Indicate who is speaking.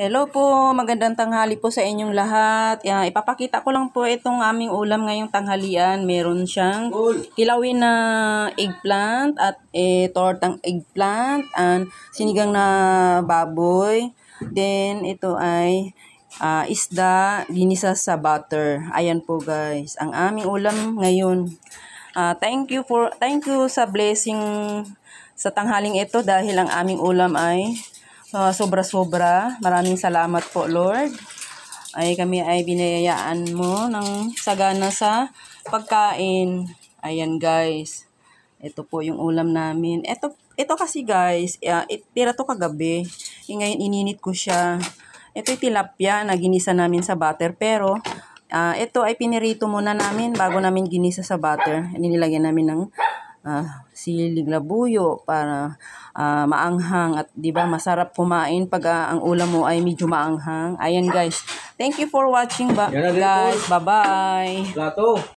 Speaker 1: Hello po, magandang tanghali po sa inyong lahat. Ipapakita ko lang po itong aming ulam ngayong tanghalian. Meron siyang kilawin na eggplant at tortang eggplant and sinigang na baboy. Then ito ay isda ginisa sa butter. Ayan po guys, ang aming ulam ngayon. Thank you sa blessing sa tanghaling ito dahil ang aming ulam ay sobra-sobra. Maraming salamat po, Lord. Kami ay binayayaan mo ng sagana sa pagkain. Ayan, guys. Ito po yung ulam namin. Ito kasi, guys, tira to kagabi. Ngayon, ininit ko siya. Ito yung tilapia na ginisa namin sa butter. Pero, ito ay pinirito muna namin bago namin ginisa sa butter. Nilagyan namin ng silig na buyo para maanghang at 'di ba masarap kumain pag ang ulam mo ay medyo maanghang. Ayan guys. Thank you for watching guys. Bye-bye.